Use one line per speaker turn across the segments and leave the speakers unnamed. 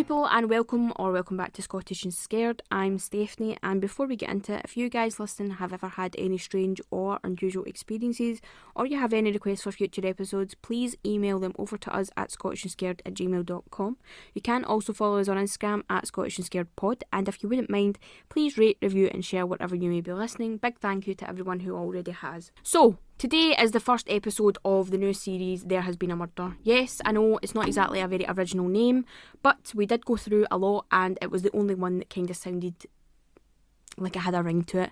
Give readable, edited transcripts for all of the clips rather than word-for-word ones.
people, and welcome back to Scottish and Scared. I'm Stefanie, and before we get into it, if you guys listening have ever had any strange or unusual experiences, or you have any requests for future episodes, please email them over to us at scottishandscared@gmail.com. You can also follow us on Instagram at scottishandscaredpod, and if you wouldn't mind, please rate, review and share whatever you may be listening. Big thank you to everyone who already has. So, today is the first episode of the new series, There Has Been a Murder. Yes, I know it's not exactly a very original name, but we did go through a lot and it was the only one that kind of sounded like it had a ring to it.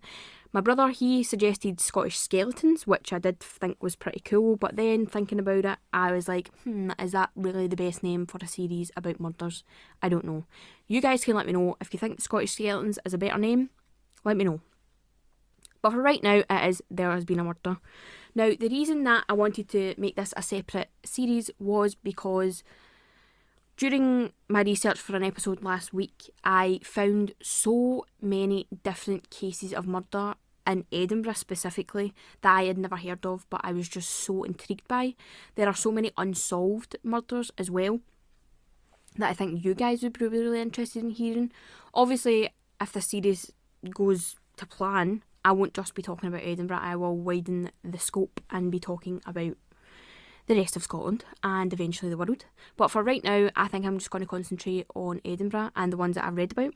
My brother, he suggested Scottish Skeletons, which I did think was pretty cool, but then thinking about it, I was like, is that really the best name for a series about murders? I don't know. You guys can let me know if you think Scottish Skeletons is a better name. Let me know. But for right now, it is There Has Been a Murder. Now, the reason that I wanted to make this a separate series was because during my research for an episode last week, I found so many different cases of murder in Edinburgh specifically that I had never heard of, but I was just so intrigued by. There are so many unsolved murders as well that I think you guys would be really interested in hearing. Obviously, if the series goes to plan, I won't just be talking about Edinburgh, I will widen the scope and be talking about the rest of Scotland and eventually the world. But for right now, I think I'm just going to concentrate on Edinburgh and the ones that I've read about.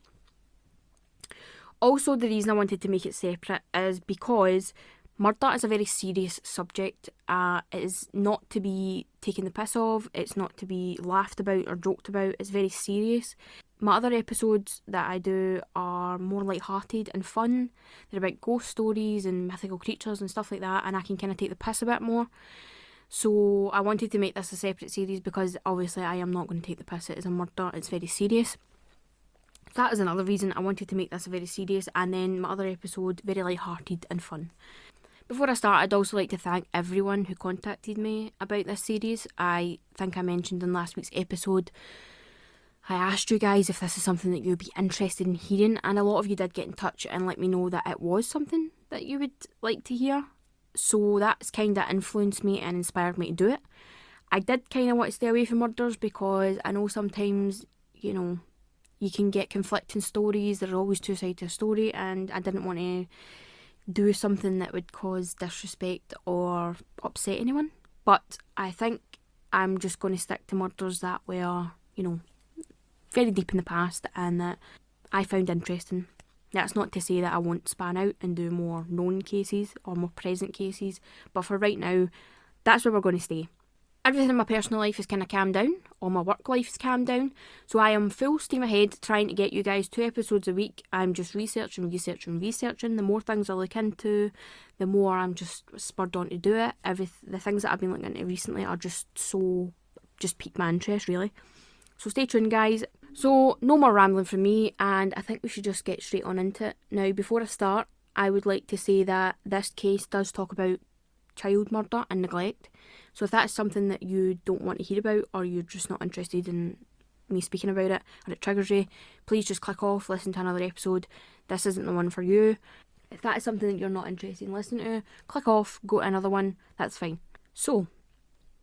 Also, the reason I wanted to make it separate is because murder is a very serious subject. It is not to be taken the piss of, it's not to be laughed about or joked about, it's very serious. My other episodes that I do are more light-hearted and fun. They're about ghost stories and mythical creatures and stuff like that, and I can kind of take the piss a bit more. So I wanted to make this a separate series because obviously I am not going to take the piss. It is a murder, it's very serious. That is another reason I wanted to make this very serious, and then my other episode, very light-hearted and fun. Before I start, I'd also like to thank everyone who contacted me about this series. I think I mentioned in last week's episode, I asked you guys if this is something that you'd be interested in hearing, and a lot of you did get in touch and let me know that it was something that you would like to hear. So that's kind of influenced me and inspired me to do it. I did kind of want to stay away from murders because I know sometimes, you can get conflicting stories. There are always two sides to a story, and I didn't want to do something that would cause disrespect or upset anyone. But I think I'm just going to stick to murders that were, very deep in the past and that I found interesting. That's not to say that I won't span out and do more known cases or more present cases, but for right now, that's where we're going to stay. Everything in my personal life is kind of calmed down, all my work life is calmed down, so I am full steam ahead trying to get you guys 2 episodes a week. I'm just researching. The more things I look into, the more I'm just spurred on to do it. The things that I've been looking into recently are just piqued my interest, really. So stay tuned, guys. So no more rambling from me, and I think we should just get straight on into it. Now, before I start, I would like to say that this case does talk about child murder and neglect. So if that's something that you don't want to hear about, or you're just not interested in me speaking about it, or it triggers you, please just click off, listen to another episode. This isn't the one for you. If that is something that you're not interested in listening to, click off, go to another one, that's fine. So,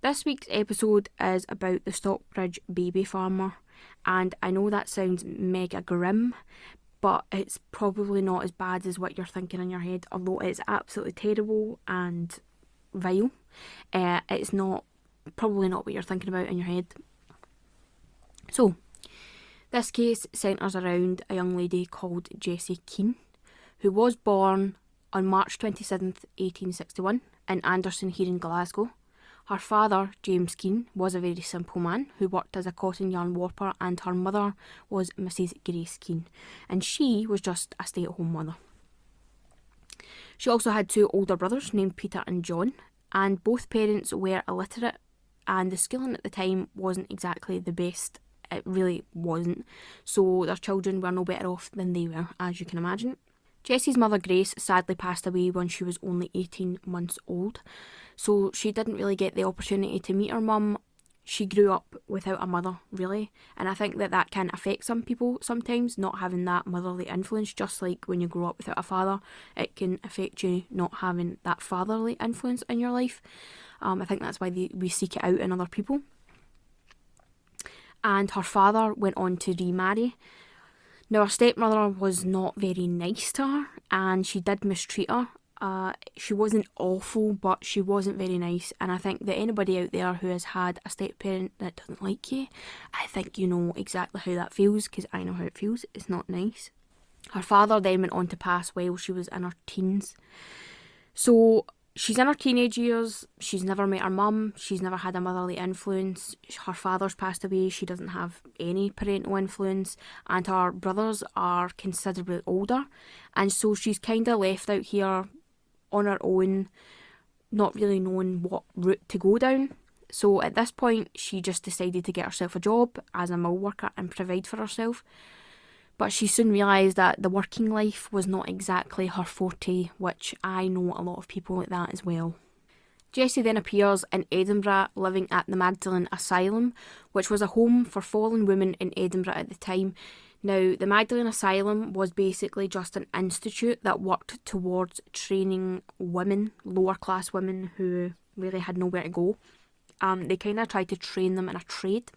this week's episode is about the Stockbridge baby farmer, and I know that sounds mega grim, but it's probably not as bad as what you're thinking in your head, although it's absolutely terrible and vile. It's probably not what you're thinking about in your head. So, this case centres around a young lady called Jessie King, who was born on March 27th, 1861 in Anderson here in Glasgow. Her father, James King, was a very simple man who worked as a cotton yarn warper, and her mother was Mrs. Grace King, and she was just a stay-at-home mother. She also had 2 older brothers named Peter and John, and both parents were illiterate, and the schooling at the time wasn't exactly the best. It really wasn't, so their children were no better off than they were, as you can imagine. Jessie's mother Grace sadly passed away when she was only 18 months old, so she didn't really get the opportunity to meet her mum. She grew up without a mother, really, and I think that can affect some people sometimes, not having that motherly influence. Just like when you grow up without a father, it can affect you not having that fatherly influence in your life. I think that's why we seek it out in other people. and her father went on to remarry. Now, her stepmother was not very nice to her, and she did mistreat her. She wasn't awful, but she wasn't very nice. And I think that anybody out there who has had a step-parent that doesn't like you, I think you know exactly how that feels, because I know how it feels. It's not nice. Her father then went on to pass while she was in her teens. So she's in her teenage years, she's never met her mum, she's never had a motherly influence, her father's passed away, she doesn't have any parental influence, and her brothers are considerably older, and so she's kind of left out here on her own, not really knowing what route to go down. So at this point, she just decided to get herself a job as a mill worker and provide for herself. But she soon realised that the working life was not exactly her forte, which I know a lot of people like that as well. Jessie then appears in Edinburgh, living at the Magdalen Asylum, which was a home for fallen women in Edinburgh at the time. Now, the Magdalen Asylum was basically just an institute that worked towards training women, lower class women who really had nowhere to go. They kind of tried to train them in a trade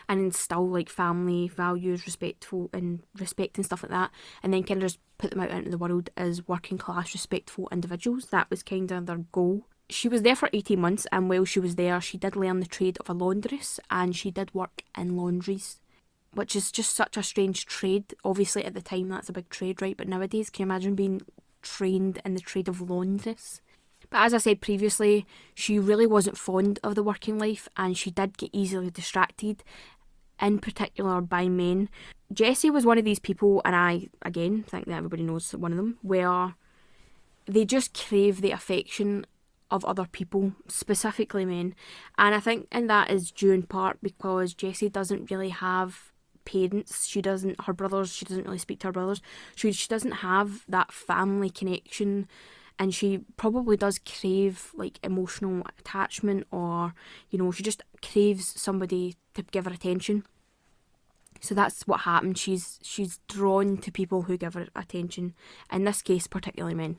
and instill like family values, respect and stuff like that, and then kind of just put them out into the world as working class respectful individuals. That was kind of their goal. She was there for 18 months, and while she was there she did learn the trade of a laundress, and she did work in laundries, which is just such a strange trade. Obviously at the time that's a big trade, right? But nowadays, can you imagine being trained in the trade of laundress? But as I said previously, she really wasn't fond of the working life, and she did get easily distracted, in particular by men. Jessie was one of these people, and I, again, think that everybody knows one of them, where they just crave the affection of other people, specifically men. And I think and that is due in part because Jessie doesn't really have parents. She doesn't really speak to her brothers. She doesn't have that family connection. And she probably does crave like emotional attachment, or, you know, she just craves somebody to give her attention. So that's what happened. She's drawn to people who give her attention, in this case particularly men.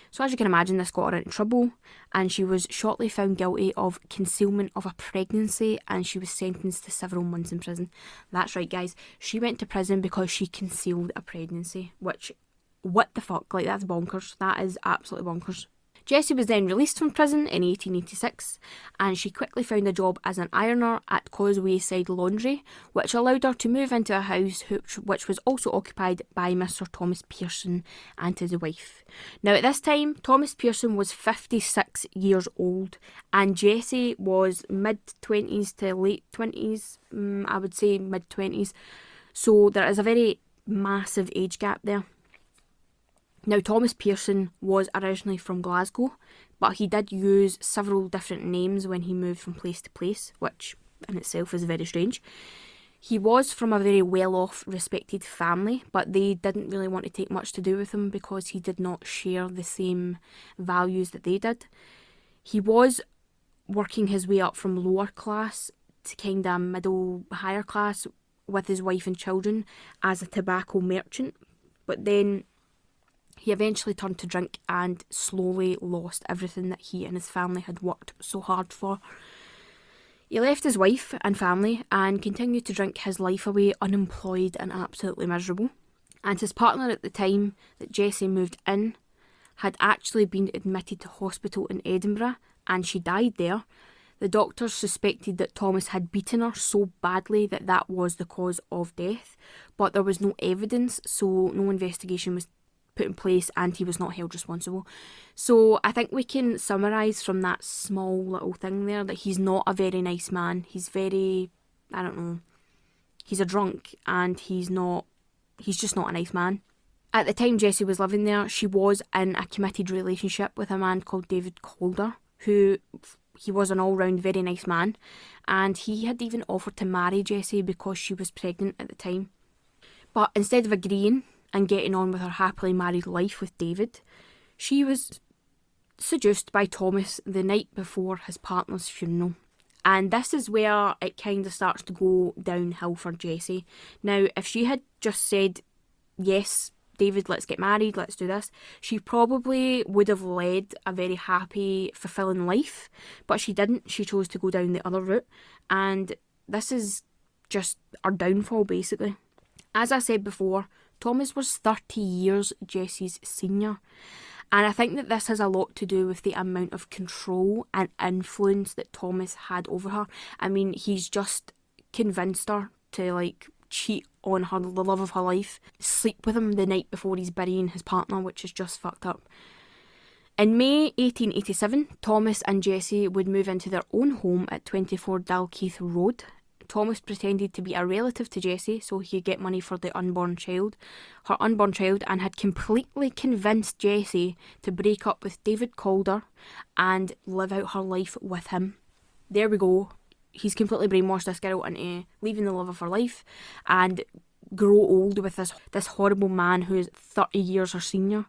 So as you can imagine, this got her into trouble, and she was shortly found guilty of concealment of a pregnancy, and she was sentenced to several months in prison. That's right, guys. She went to prison because she concealed a pregnancy, which, what the fuck? Like, that's bonkers. That is absolutely bonkers. Jessie was then released from prison in 1886, and she quickly found a job as an ironer at Causeway Side Laundry, which allowed her to move into a house which was also occupied by Mr. Thomas Pearson and his wife. Now at this time, Thomas Pearson was 56 years old, and Jessie was mid-20s to late 20s, I would say mid-20s, so there is a very massive age gap there. Now, Thomas Pearson was originally from Glasgow, but he did use several different names when he moved from place to place, which in itself is very strange. He was from a very well-off, respected family, but they didn't really want to take much to do with him because he did not share the same values that they did. He was working his way up from lower class to kind of middle, higher class with his wife and children as a tobacco merchant, but then he eventually turned to drink and slowly lost everything that he and his family had worked so hard for. He left his wife and family and continued to drink his life away, unemployed and absolutely miserable. And his partner at the time that Jessie moved in had actually been admitted to hospital in Edinburgh, and she died there. The doctors suspected that Thomas had beaten her so badly that that was the cause of death, but there was no evidence, so no investigation was put in place and he was not held responsible. So I think we can summarise from that small little thing there that he's not a very nice man. He's very, I don't know, he's a drunk, and he's just not a nice man. At the time Jessie was living there, she was in a committed relationship with a man called David Calder, who he was an all-round very nice man, and he had even offered to marry Jessie because she was pregnant at the time. But instead of agreeing and getting on with her happily married life with David, she was seduced by Thomas the night before his partner's funeral. And this is where it kind of starts to go downhill for Jessie. Now, if she had just said, yes, David, let's get married, let's do this, she probably would have led a very happy, fulfilling life, but she didn't. She chose to go down the other route, and this is just our downfall, basically. As I said before, Thomas was 30 years Jessie's senior. And I think that this has a lot to do with the amount of control and influence that Thomas had over her. I mean, he's just convinced her to, like, cheat on her, the love of her life, sleep with him the night before he's burying his partner, which is just fucked up. In May 1887, Thomas and Jessie would move into their own home at 24 Dalkeith Road. Thomas pretended to be a relative to Jessie so he could get money for her unborn child, and had completely convinced Jessie to break up with David Calder and live out her life with him. There we go. He's completely brainwashed this girl into leaving the love of her life and grow old with this horrible man who is 30 years her senior.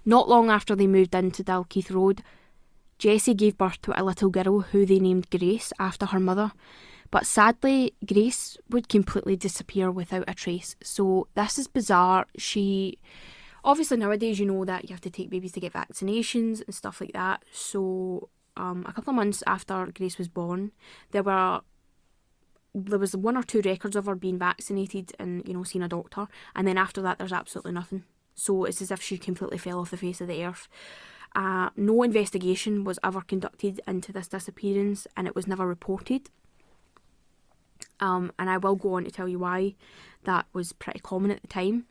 Not long after they moved into Dalkeith Road, Jessie gave birth to a little girl who they named Grace after her mother. But sadly, Grace would completely disappear without a trace. So this is bizarre. Obviously nowadays you know that you have to take babies to get vaccinations and stuff like that. So a couple of months after Grace was born, there was 1 or 2 records of her being vaccinated and, seeing a doctor. And then after that, there's absolutely nothing. So it's as if she completely fell off the face of the earth. No investigation was ever conducted into this disappearance, and it was never reported. And I will go on to tell you why that was pretty common at the time.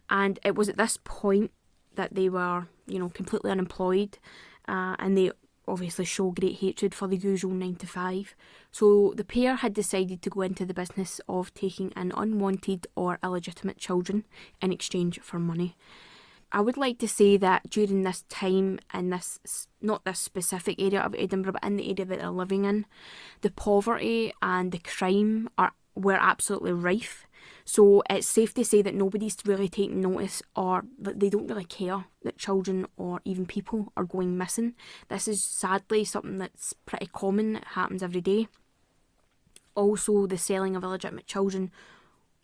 And it was at this point that they were, completely unemployed, and they obviously show great hatred for the usual 9 to 5. So the pair had decided to go into the business of taking in unwanted or illegitimate children in exchange for money. I would like to say that during this time in this, not this specific area of Edinburgh, but in the area that they're living in, the poverty and the crime were absolutely rife. So it's safe to say that nobody's really taking notice, or that they don't really care that children or even people are going missing. This is sadly something that's pretty common. It happens every day. Also, the selling of illegitimate children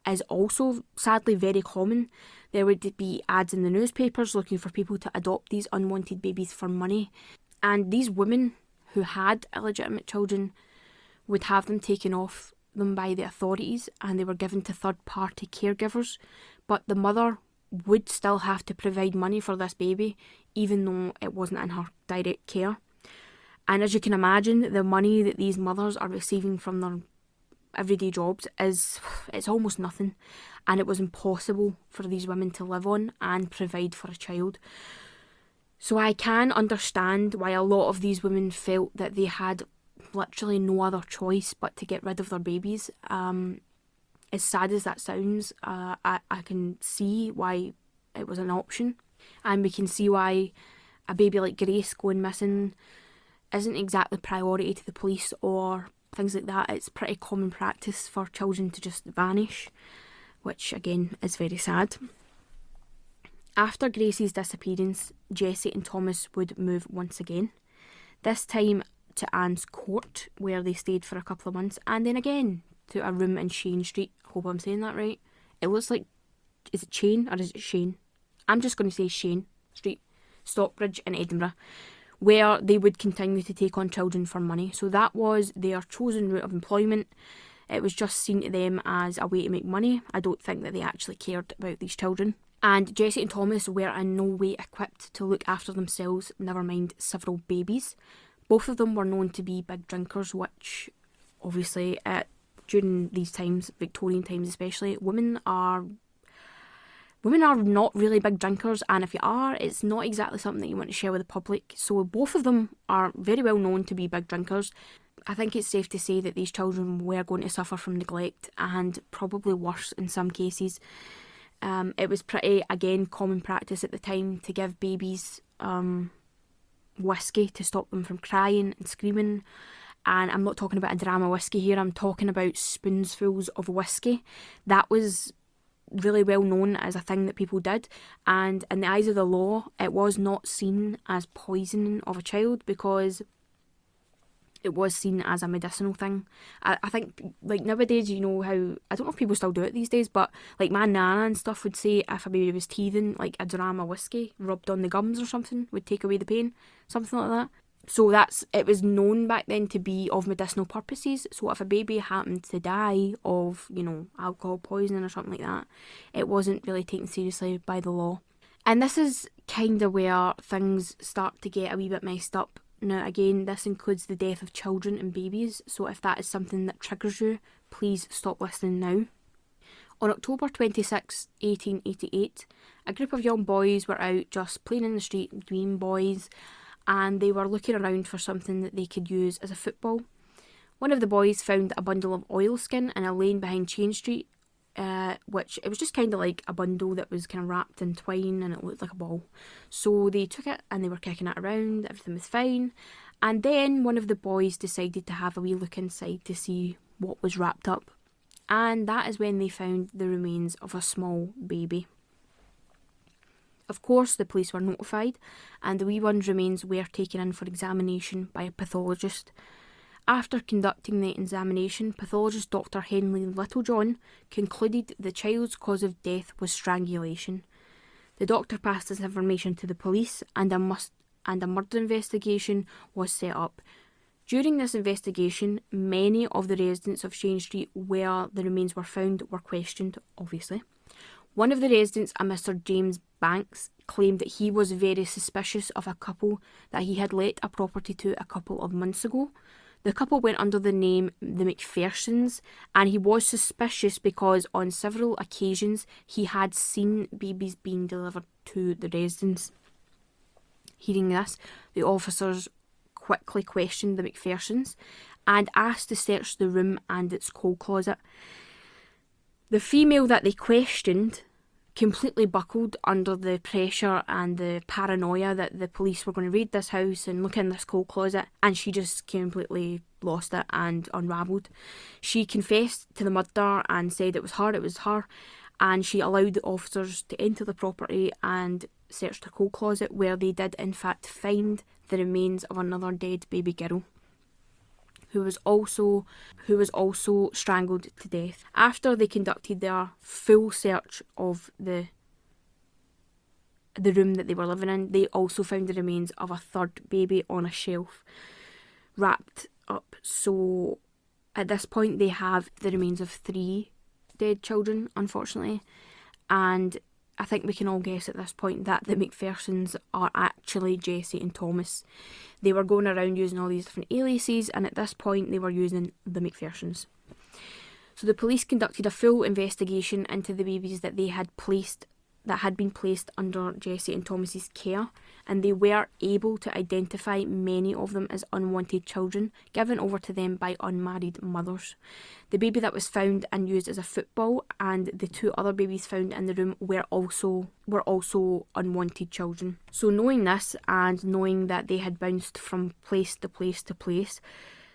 is also sadly very common. There would be ads in the newspapers looking for people to adopt these unwanted babies for money. And these women who had illegitimate children would have them taken off them by the authorities, and they were given to third-party caregivers. But the mother would still have to provide money for this baby, even though it wasn't in her direct care. And as you can imagine, the money that these mothers are receiving from their everyday jobs it's almost nothing, and it was impossible for these women to live on and provide for a child. So I can understand why a lot of these women felt that they had literally no other choice but to get rid of their babies. As sad as that sounds, I can see why it was an option, and we can see why a baby like Grace going missing isn't exactly priority to the police or things like that. It's pretty common practice for children to just vanish, which again is very sad. After Gracie's disappearance, Jessie and Thomas would move once again, this time to Anne's Court, where they stayed for a couple of months, and then again to a room in Shane Street. I hope I'm saying that right. It looks like, is it Shane or is it Shane? I'm just going to say Shane Street, Stockbridge in Edinburgh, where they would continue to take on children for money. So that was their chosen route of employment. It was just seen to them as a way to make money. I don't think that they actually cared about these children. And Jessie and Thomas were in no way equipped to look after themselves, never mind several babies. Both of them were known to be big drinkers, which obviously during these times, Victorian times especially, women are not really big drinkers, and if you are, it's not exactly something that you want to share with the public. So both of them are very well known to be big drinkers. I think it's safe to say that these children were going to suffer from neglect, and probably worse in some cases. It was pretty, again, common practice at the time to give babies whiskey to stop them from crying and screaming. And I'm not talking about a drama whiskey here, I'm talking about spoonsfuls of whiskey. That was really well known as a thing that people did, and in the eyes of the law it was not seen as poisoning of a child because it was seen as a medicinal thing. I think, like, nowadays, you know how, I don't know if people still do it these days, but like my nana and stuff would say if a baby was teething, like a dram of whiskey rubbed on the gums or something would take away the pain, something like that. So it was known back then to be of medicinal purposes. So if a baby happened to die of, alcohol poisoning or something like that, it wasn't really taken seriously by the law. And this is kind of where things start to get a wee bit messed up. Now, again, this includes the death of children and babies. So if that is something that triggers you, please stop listening now. On October 26, 1888, a group of young boys were out just playing in the street, being boys, and they were looking around for something that they could use as a football. One of the boys found a bundle of oilskin in a lane behind Chain Street, which it was just kind of like a bundle that was kind of wrapped in twine and it looked like a ball. So they took it and they were kicking it around, everything was fine. And then one of the boys decided to have a wee look inside to see what was wrapped up. And that is when they found the remains of a small baby. Of course, the police were notified, and the wee one's remains were taken in for examination by a pathologist. After conducting the examination, pathologist Dr. Henley Littlejohn concluded the child's cause of death was strangulation. The doctor passed this information to the police, and a murder investigation was set up. During this investigation, many of the residents of Chain Street where the remains were found were questioned, obviously. One of the residents, a Mr. James Banks, claimed that he was very suspicious of a couple that he had let a property to a couple of months ago. The couple went under the name the McPhersons, and he was suspicious because on several occasions he had seen babies being delivered to the residents. Hearing this, the officers quickly questioned the McPhersons and asked to search the room and its coal closet. The female that they questioned completely buckled under the pressure and the paranoia that the police were going to raid this house and look in this coal closet, and she just completely lost it and unravelled. She confessed to the murder and said it was her, and she allowed the officers to enter the property and search the coal closet, where they did in fact find the remains of another dead baby girl who was also strangled to death. After they conducted their full search of the room that they were living in, they also found the remains of a third baby on a shelf, wrapped up. So at this point they have the remains of 3 dead children, unfortunately, and I think we can all guess at this point that the McPhersons are actually Jessie and Thomas. They were going around using all these different aliases, and at this point they were using the McPhersons. So the police conducted a full investigation into the babies that had been placed under Jessie and Thomas's care, and they were able to identify many of them as unwanted children given over to them by unmarried mothers. The baby that was found and used as a football and the 2 other babies found in the room were also unwanted children. So knowing this and knowing that they had bounced from place to place to place,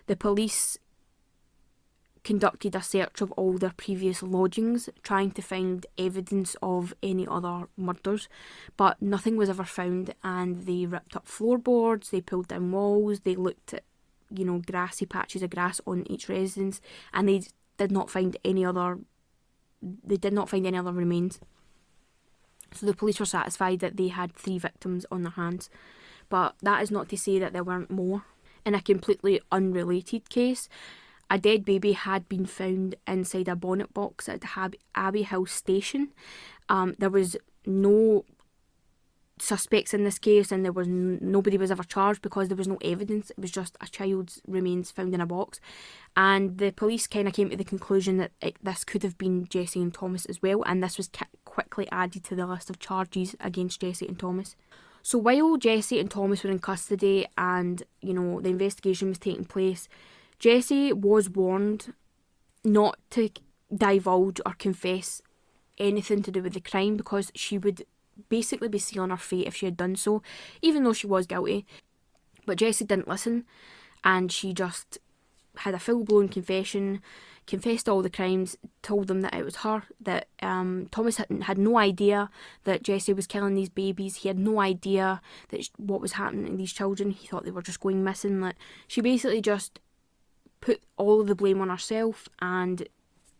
the police conducted a search of all their previous lodgings, trying to find evidence of any other murders, but nothing was ever found, and they ripped up floorboards, they pulled down walls, they looked at, grassy patches of grass on each residence, and they did not find any other remains. So the police were satisfied that they had 3 victims on their hands, but that is not to say that there weren't more. In a completely unrelated case, a dead baby had been found inside a bonnet box at Abbey Hill Station. There was no suspects in this case, and nobody was ever charged because there was no evidence. It was just a child's remains found in a box, and the police kind of came to the conclusion that this could have been Jessie and Thomas as well, and this was quickly added to the list of charges against Jessie and Thomas. So while Jessie and Thomas were in custody and the investigation was taking place, Jessie was warned not to divulge or confess anything to do with the crime because she would basically be sealing her fate if she had done so, even though she was guilty. But Jessie didn't listen, and she just had a full-blown confession, confessed all the crimes, told them that it was her, that Thomas had no idea that Jessie was killing these babies. He had no idea that what was happening to these children. He thought they were just going missing. Like, she basically just put all of the blame on herself, and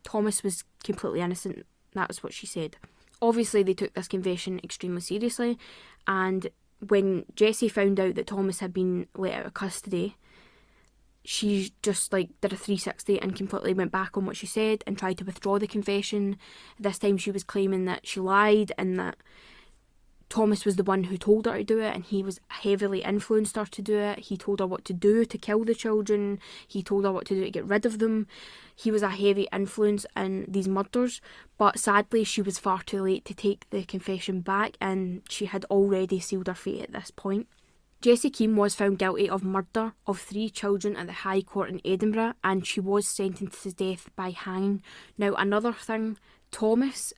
Thomas was completely innocent. That was what she said. Obviously, they took this confession extremely seriously, and when Jessie found out that Thomas had been let out of custody, she just did a 360 and completely went back on what she said and tried to withdraw the confession. This time she was claiming that she lied and that Thomas was the one who told her to do it, and he was heavily influenced her to do it. He told her what to do to kill the children. He told her what to do to get rid of them. He was a heavy influence in these murders, but sadly she was far too late to take the confession back, and she had already sealed her fate at this point. Jessie King was found guilty of murder of 3 children at the High Court in Edinburgh, and she was sentenced to death by hanging. Now, another thing, Thomas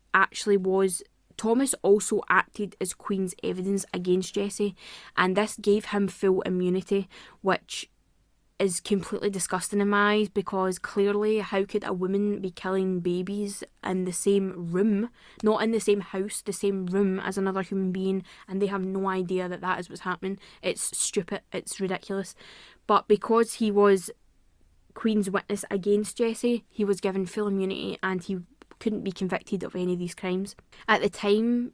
also acted as Queen's evidence against Jessie, and this gave him full immunity, which is completely disgusting in my eyes, because clearly how could a woman be killing babies in the same room, not in the same house, the same room as another human being, and they have no idea that that is what's happening? It's stupid, it's ridiculous. But because he was Queen's witness against Jessie, he was given full immunity and he couldn't be convicted of any of these crimes. At the time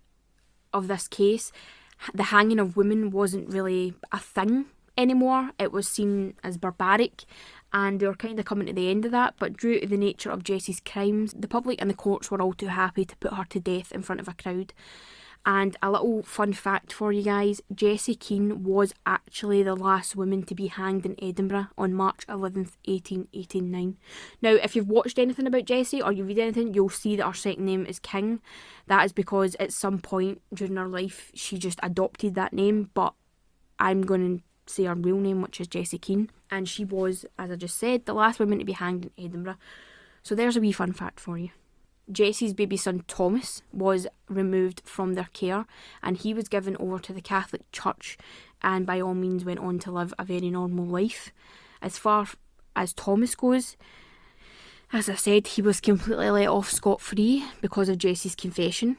of this case, the hanging of women wasn't really a thing anymore. It was seen as barbaric, and they were kind of coming to the end of that, but due to the nature of Jessie's crimes, the public and the courts were all too happy to put her to death in front of a crowd. And a little fun fact for you guys, Jessie King was actually the last woman to be hanged in Edinburgh on March 11th, 1889. Now, if you've watched anything about Jessie or you read anything, you'll see that her second name is King. That is because at some point during her life, she just adopted that name, but I'm going to say her real name, which is Jessie King. And she was, as I just said, the last woman to be hanged in Edinburgh. So there's a wee fun fact for you. Jessie's baby son Thomas was removed from their care, and he was given over to the Catholic Church and by all means went on to live a very normal life. As far as Thomas goes, as I said, he was completely let off scot-free because of Jessie's confession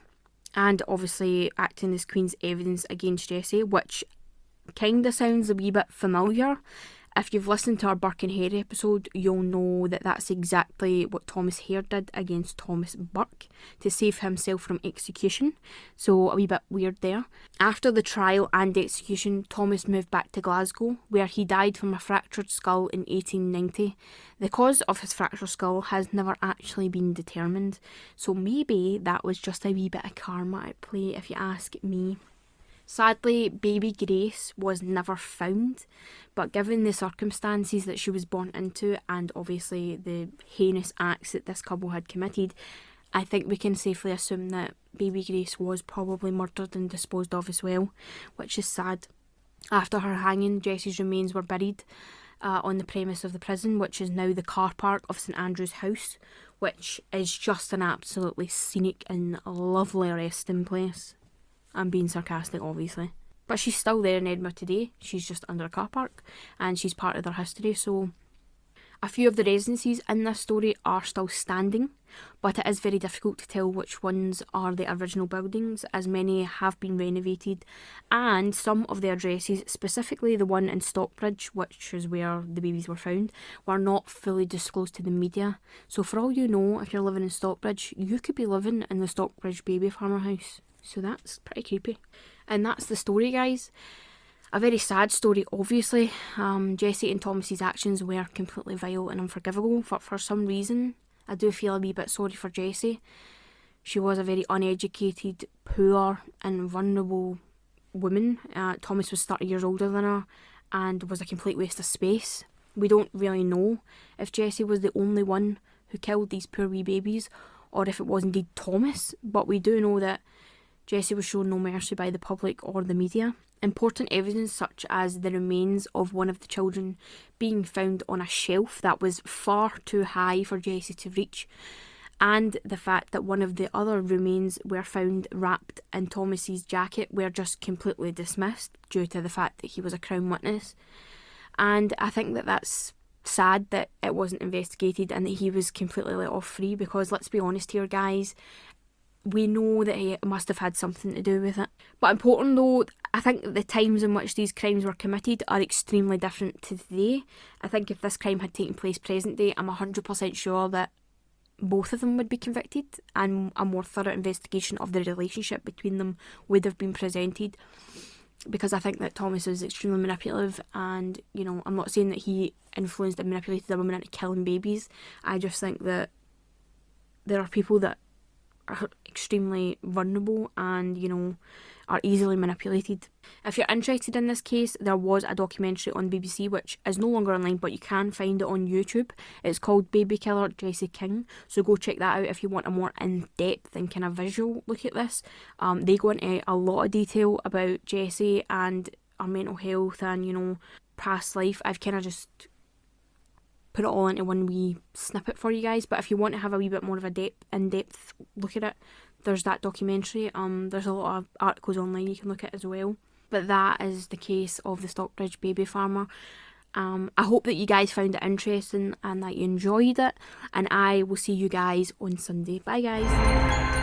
and obviously acting as Queen's evidence against Jessie, which kind of sounds a wee bit familiar. If you've listened to our Burke and Hare episode, you'll know that that's exactly what Thomas Hare did against Thomas Burke to save himself from execution. So a wee bit weird there. After the trial and execution, Thomas moved back to Glasgow, where he died from a fractured skull in 1890. The cause of his fractured skull has never actually been determined, so maybe that was just a wee bit of karma at play, if you ask me. Sadly, baby Grace was never found, but given the circumstances that she was born into and obviously the heinous acts that this couple had committed, I think we can safely assume that baby Grace was probably murdered and disposed of as well, which is sad. After her hanging, Jessie's remains were buried on the premise of the prison, which is now the car park of St Andrew's House, which is just an absolutely scenic and lovely resting place. I'm being sarcastic, obviously. But she's still there in Edinburgh today. She's just under a car park and she's part of their history. So a few of the residences in this story are still standing, but it is very difficult to tell which ones are the original buildings, as many have been renovated, and some of the addresses, specifically the one in Stockbridge, which is where the babies were found, were not fully disclosed to the media. So for all you know, if you're living in Stockbridge, you could be living in the Stockbridge baby farmer house. So that's pretty creepy. And that's the story, guys. A very sad story, obviously. Jessie and Thomas's actions were completely vile and unforgivable, but for some reason, I do feel a wee bit sorry for Jessie. She was a very uneducated, poor and vulnerable woman. Thomas was 30 years older than her and was a complete waste of space. We don't really know if Jessie was the only one who killed these poor wee babies, or if it was indeed Thomas, but we do know that Jessie was shown no mercy by the public or the media. Important evidence such as the remains of one of the children being found on a shelf that was far too high for Jessie to reach, and the fact that one of the other remains were found wrapped in Thomas's jacket were just completely dismissed due to the fact that he was a Crown witness. And I think that that's sad that it wasn't investigated and that he was completely let off free, because let's be honest here, guys, we know that he must have had something to do with it. But important though, I think that the times in which these crimes were committed are extremely different to today. I think if this crime had taken place present day, I'm 100% sure that both of them would be convicted and a more thorough investigation of the relationship between them would have been presented. because I think that Thomas is extremely manipulative, and, you know, I'm not saying that he influenced and manipulated a woman into killing babies. I just think that there are people that are extremely vulnerable and, you know, are easily manipulated. If you're interested in this case, there was a documentary on BBC which is no longer online, but you can find it on YouTube. It's called Baby Killer Jessie King, so go check that out if you want a more in-depth and kind of visual look at this. They go into a lot of detail about Jessie and her mental health and, you know, past life. I've kind of just put it all into one wee snippet for you guys, but if you want to have a wee bit more of a in-depth look at it, there's that documentary. There's a lot of articles online you can look at as well. But that is the case of the Stockbridge baby farmer. I hope that you guys found it interesting and that you enjoyed it, and I will see you guys on Sunday. Bye guys.